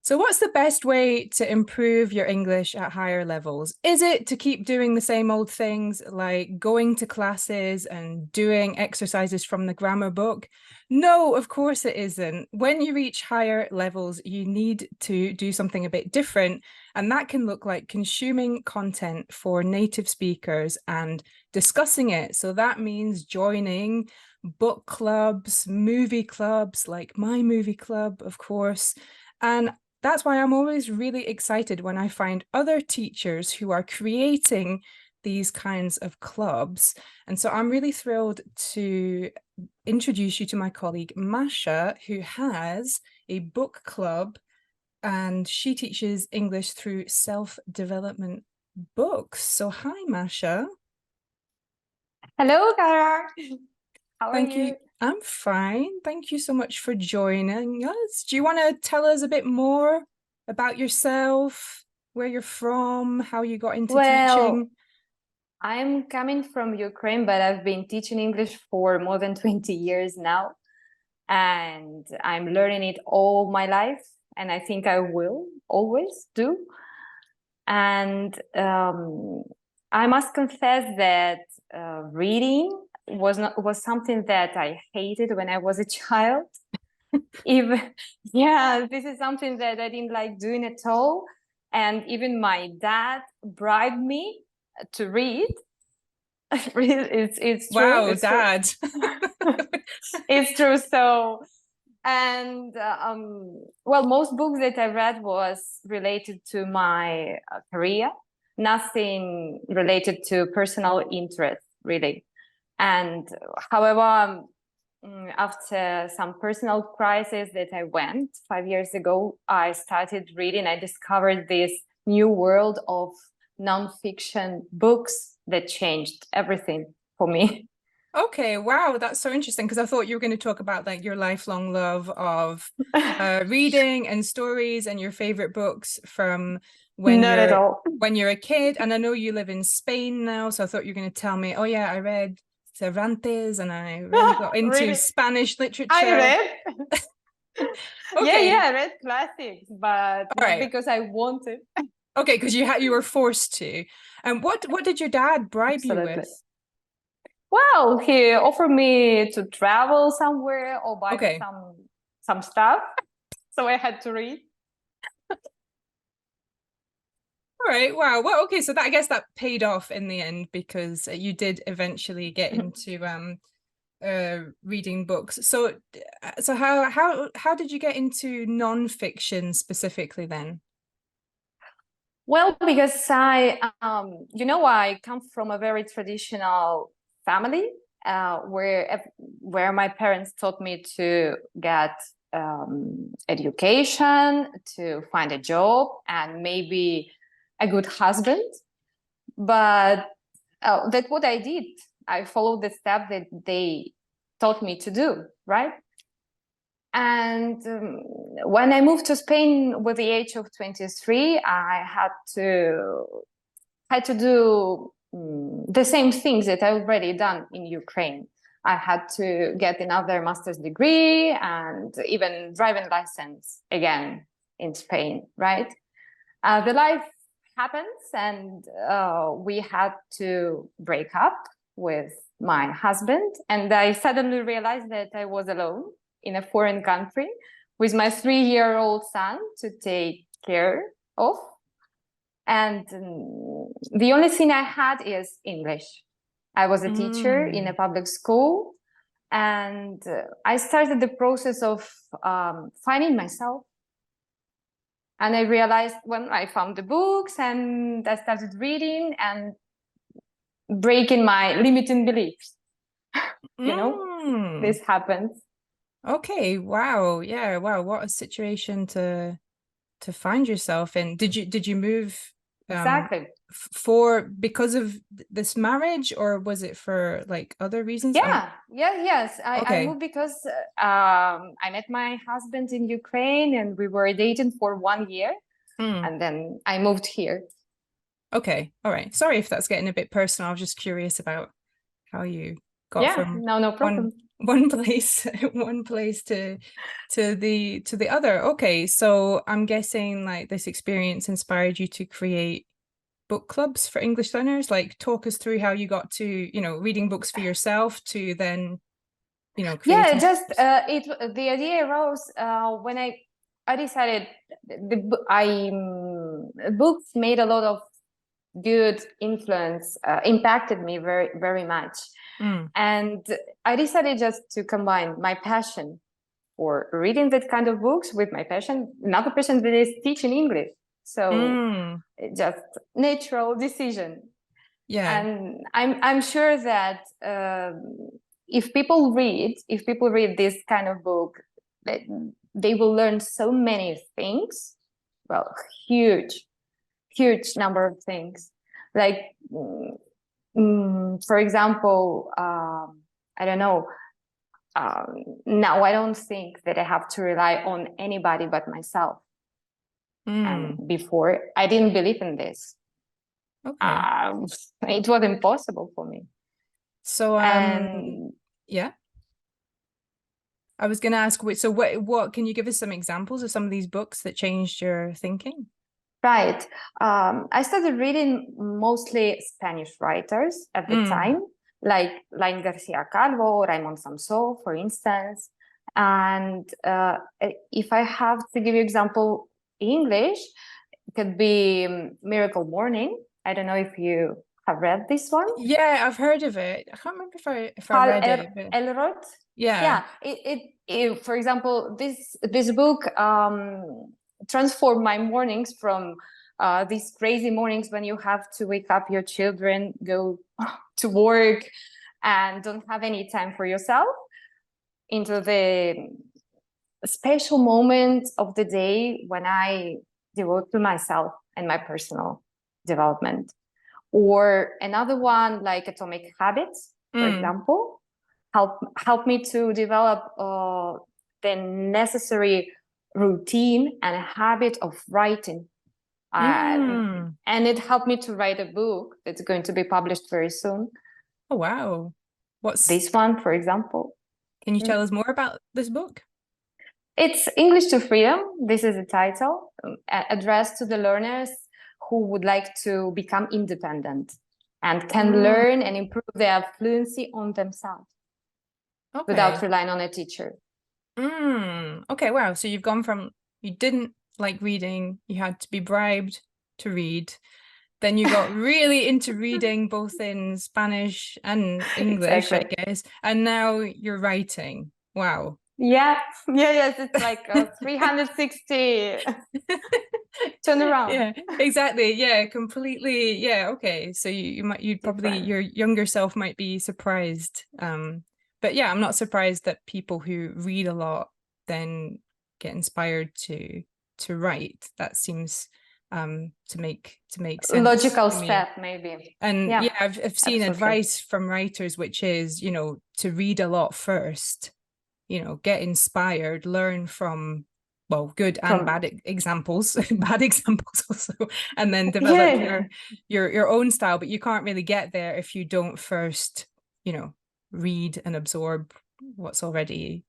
So what's the best way to improve your English at higher levels? Is it to keep doing the same old things like going to classes and doing exercises from the grammar book? No, of course it isn't. When you reach higher levels, you need to do something a bit different. And that can look like consuming content for native speakers and discussing it. So that means joining book clubs, movie clubs, like my movie club, of course. And that's why I'm always really excited when I find other teachers who are creating these kinds of clubs. And so I'm really thrilled to introduce you to my colleague, Masha, who has a book club and she teaches English through self-development books. So hi, Masha. Hello, Cara. How are Thank you? you. I'm fine. Thank you so much for joining us. Do you want to tell us a bit more about yourself, where you're from, how you got into Well, teaching? I'm coming from Ukraine, but I've been teaching English for more than 20 years now, and I'm learning it all my life, and I think I will always do. And I must confess that reading was something that I hated when I was a child. Even yeah, this is something that I didn't like doing at all. And even my dad bribed me to read. It's true. Wow, It's true. Dad. It's true. So, and well, most books that I read was related to my career, nothing related to personal interest, really. And however, after some personal crisis that I went 5 years ago, I started reading. I discovered this new world of nonfiction books that changed everything for me. Okay, wow, that's so interesting because I thought you were going to talk about like your lifelong love of reading and stories and your favorite books from Not at all. when you're a kid. And I know you live in Spain now, so I thought you were going to tell me, oh yeah, I read Cervantes and I really got into Really? Spanish I literature. read. Yeah, Okay, I read classics, but all not right. because I wanted. Okay, because you were forced to. And what did your dad bribe you Absolutely. with? Well, he offered me to travel somewhere or buy me Okay. some stuff, so I had to read. All right. Wow. Well, okay. So that I guess that paid off in the end because you did eventually get into reading books. So so how did you get into non-fiction specifically then? Well, because I come from a very traditional family where my parents taught me to get education, to find a job, and maybe a good husband. But that's what I did. I followed the step that they taught me to do, right? And when I moved to Spain with the age of 23, I had to do the same things that I already done in Ukraine. I had to get another master's degree and even driving license again in Spain, right? The life happens, and we had to break up with my husband. And I suddenly realized that I was alone in a foreign country with my 3-year-old son to take care of. And the only thing I had is English. I was a teacher in a public school, and I started the process of finding myself. And I realized when I found the books and I started reading and breaking my limiting beliefs, this happens. Okay. Wow. Yeah. Wow. What a situation to find yourself in. Did you move Exactly. for because of this marriage or was it for like other reasons? Yes. I Okay. moved because I met my husband in Ukraine and we were dating for 1 year. Mm. And then I moved here. Okay. All right. Sorry if that's getting a bit personal. I was just curious about how you got Yeah, from no one problem. one place one place to the other. Okay, so I'm guessing like this experience inspired you to create book clubs for English learners. Like, talk us through how you got to, reading books for yourself to then, Yeah, creating. just the idea arose when I decided books made a lot of good influence, impacted me very, very much. Mm. And I decided just to combine my passion for reading that kind of books with my passion, another passion that is teaching English. So Mm. just natural decision. Yeah. And I'm sure that if people read this kind of book, they will learn so many things. Well, huge, huge number of things. Like, for example, I don't know. Now I don't think that I have to rely on anybody but myself. And Mm. before, I didn't believe in this. Okay. It was impossible for me. So And yeah, I was going to ask, so what can you give us some examples of some of these books that changed your thinking? right, I started reading mostly Spanish writers at the time, like Lain Garcia Calvo, Raymond Samson, for instance. And if I have to give you example English, it could be Miracle Morning. I don't know if you have read this one. Yeah, I've heard of it. I can't remember if I Hal read it, but Elrod. yeah. Yeah, for example, this book transformed my mornings from these crazy mornings when you have to wake up your children, go to work, and don't have any time for yourself, into the special moment of the day when I devote to myself and my personal development. Or another one like Atomic Habits, for example, help me to develop the necessary routine and a habit of writing. And it helped me to write a book that's going to be published very soon. Oh, wow. What's this one, for example? Can you tell us more about this book? It's English to Freedom. This is the title, addressed to the learners who would like to become independent and can learn and improve their fluency on themselves without relying on a teacher. Okay, wow. So you've gone from, you didn't like reading, you had to be bribed to read. Then you got really into reading both in Spanish and English, Exactly. I guess. And now you're writing. Wow. Yes, it's like a 360 turn around. Yeah, exactly. Yeah, completely. Yeah, okay. So you'd probably, your younger self might be surprised. But yeah, I'm not surprised that people who read a lot then get inspired to write. That seems to make sense. Logical to me. step, maybe. And yeah, I've seen absolutely. advice from writers, which is, to read a lot first, get inspired, learn from, well, good and bad examples, bad examples also, and then develop your own style. But you can't really get there if you don't first, read and absorb what's already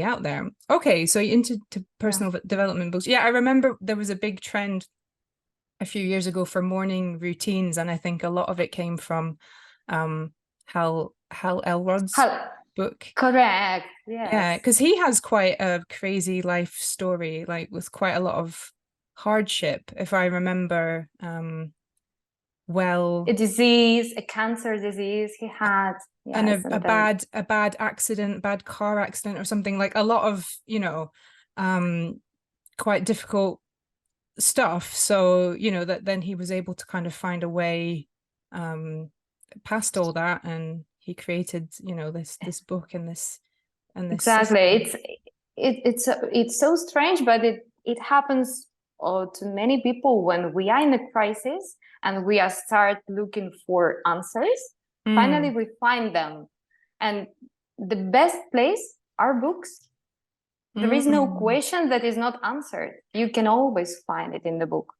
out there. Okay, so you're into personal development books. Yeah, I remember there was a big trend a few years ago for morning routines, and I think a lot of it came from Hal Elrod's book. Correct. Yes. Yeah, because he has quite a crazy life story, like with quite a lot of hardship, if I remember well. A cancer disease he had. Yes, And a bad accident, bad car accident or something, like a lot of, quite difficult stuff. So, that then he was able to kind of find a way past all that, and he created, this book and this exactly system. It's so strange, but it happens to many people when we are in a crisis and we are start looking for answers. Finally we find them, and the best place are books. There is no question that is not answered. You can always find it in the book.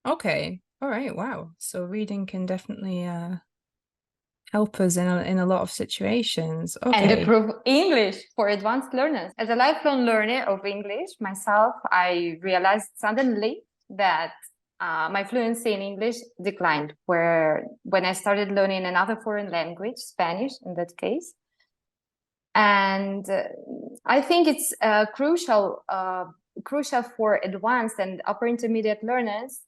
Okay. All right. Wow. So reading can definitely help us in a lot of situations. And Okay. improve English for advanced learners. As a lifelong learner of English myself, I realized suddenly that my fluency in English declined when I started learning another foreign language, Spanish in that case. And I think it's crucial for advanced and upper intermediate learners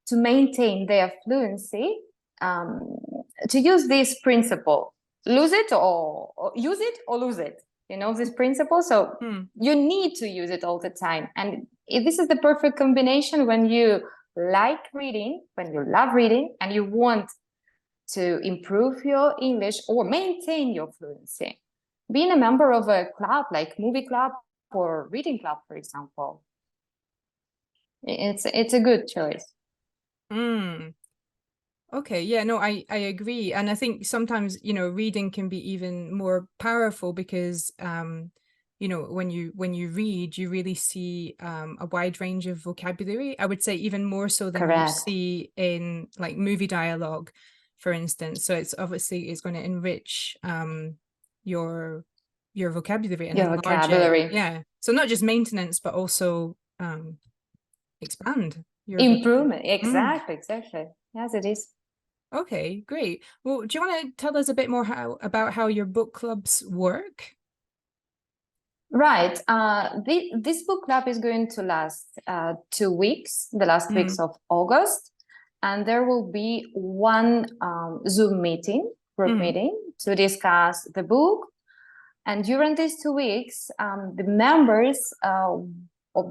to maintain their fluency, to use this principle: use it or lose it. You know this principle, so you need to use it all the time. And this is the perfect combination when you like reading, when you love reading, and you want to improve your English or maintain your fluency. Being a member of a club like movie club or reading club, for example, it's a good choice. Okay, yeah, no, I agree. And I think sometimes, you know, reading can be even more powerful because you know, when you read, you really see a wide range of vocabulary. I would say even more so than you see in like movie dialogue, for instance. So it's obviously it's going to enrich your vocabulary and enlarge it. Yeah. So not just maintenance, but also expand your improvement. Exactly. Yes, it is. Okay, great. Well, do you want to tell us a bit more about how your book clubs work? Right. This book club is going to last 2 weeks, the last weeks of August, and there will be one Zoom meeting, group meeting, to discuss the book. And during these 2 weeks, the members of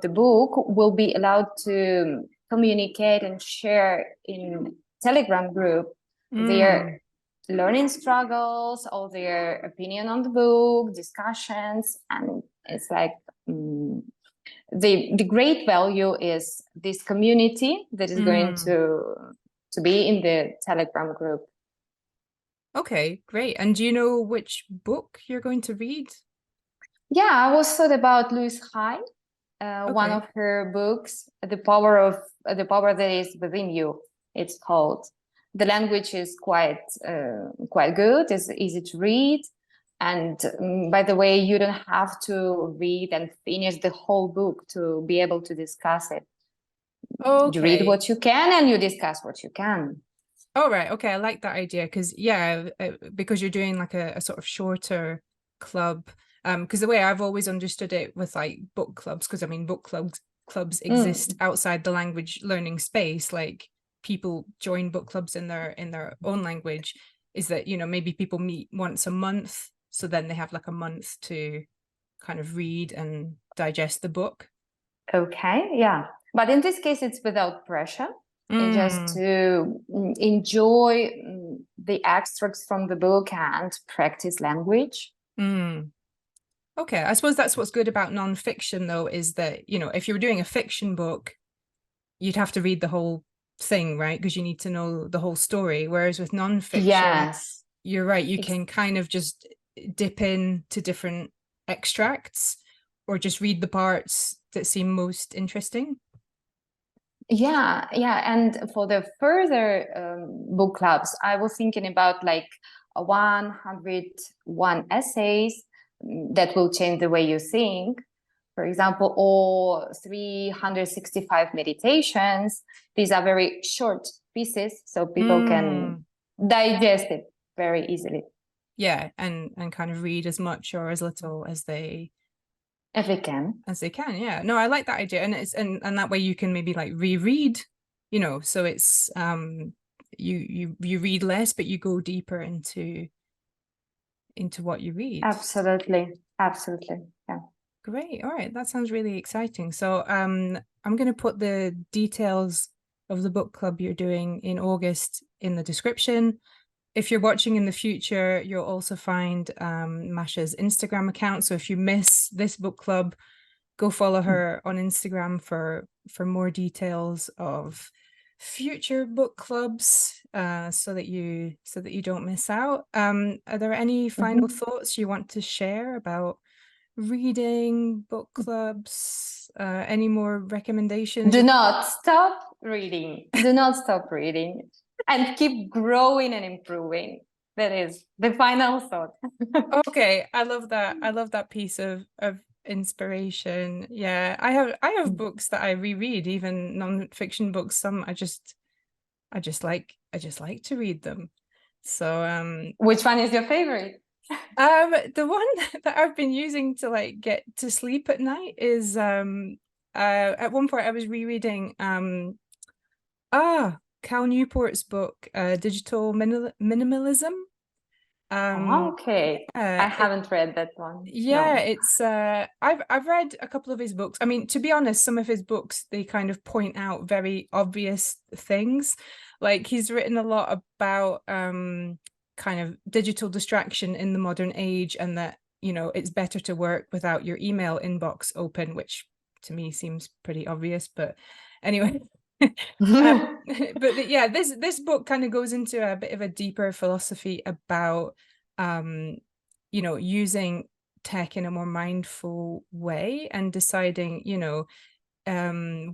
the book will be allowed to communicate and share in Telegram group their learning struggles, all their opinion on the book, discussions, and it's like the great value is this community that is going to be in the Telegram group. Okay, great. And do you know which book you're going to read? Yeah, I was thought about Louise Hay, one of her books, The Power That Is Within You. It's called. The language is quite good. It's easy to read, and by the way, you don't have to read and finish the whole book to be able to discuss it. You read what you can and you discuss what you can. Oh, right. Okay, I like that idea because because you're doing like a sort of shorter club. Because the way I've always understood it with like book clubs, because I mean book clubs exist outside the language learning space, like people join book clubs in their own language, is that, you know, maybe people meet once a month, so then they have like a month to kind of read and digest the book. Okay, yeah. But in this case, it's without pressure. It's just to enjoy the extracts from the book and practice language. Okay, I suppose that's what's good about nonfiction, though, is that, you know, if you were doing a fiction book, you'd have to read the whole thing, right? Because you need to know the whole story. Whereas with nonfiction, you're right, you can kind of just dip into different extracts or just read the parts that seem most interesting. Yeah. And for the further book clubs, I was thinking about like 101 essays that will change the way you think, for example, or 365 meditations. These are very short pieces, so people can digest it very easily. Yeah, and kind of read as much or as little as they can. Yeah, no, I like that idea. And it's and that way you can maybe like reread, you know, so it's you read less, but you go deeper into what you read. Absolutely. Yeah. Great. All right, that sounds really exciting. So I'm going to put the details of the book club you're doing in August in the description. If you're watching in the future, you'll also find Masha's Instagram account. So if you miss this book club, go follow her on Instagram for more details of future book clubs, so that you don't miss out. Are there any final thoughts you want to share about reading, book clubs, any more recommendations? Do not stop reading. Do not stop reading and keep growing and improving. That is the final thought. Okay, I love that. I love that piece of inspiration. Yeah, I have books that I reread, even non-fiction books. Some I just like to read them. So Which one is your favorite? the one that I've been using to like get to sleep at night is at one point I was rereading Cal Newport's book, Digital Minimalism. Okay. I haven't read that one. Yeah, No. it's I've read a couple of his books. I mean, to be honest, some of his books they kind of point out very obvious things. Like he's written a lot about kind of digital distraction in the modern age, and that, you know, it's better to work without your email inbox open, which to me seems pretty obvious, but anyway. But yeah, this book kind of goes into a bit of a deeper philosophy about you know, using tech in a more mindful way and deciding, you know,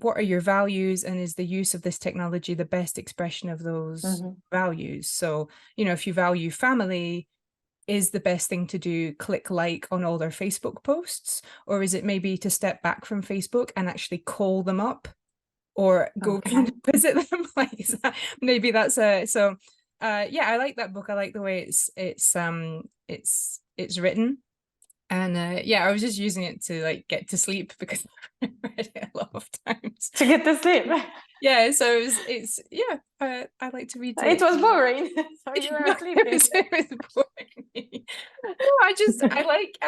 what are your values, and is the use of this technology the best expression of those values? So, you know, if you value family, is the best thing to do click like on all their Facebook posts, or is it maybe to step back from Facebook and actually call them up or go and visit them? Like maybe that's a yeah, I like that book. I like the way it's written. And yeah, I was just using it to like get to sleep because I read it a lot of times to get to sleep. Yeah, so it's yeah, I like to read it was boring. So you were sleeping. It was boring. No, I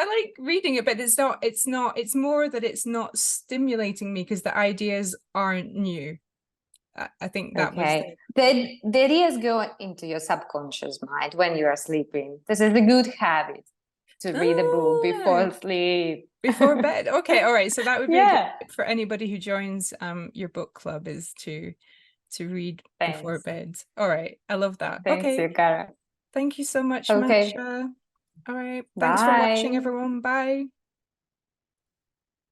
like reading it, but it's more that it's not stimulating me because the ideas aren't new. I think that was the ideas go into your subconscious mind when you are sleeping. This is a good habit to read a book before sleep. Before bed. Okay, all right. So that would be a good tip for anybody who joins your book club, is to read before bed. All right. I love that. Thanks, you, Cara. Thank you so much, Masha. All right. Thanks for watching, everyone. Bye.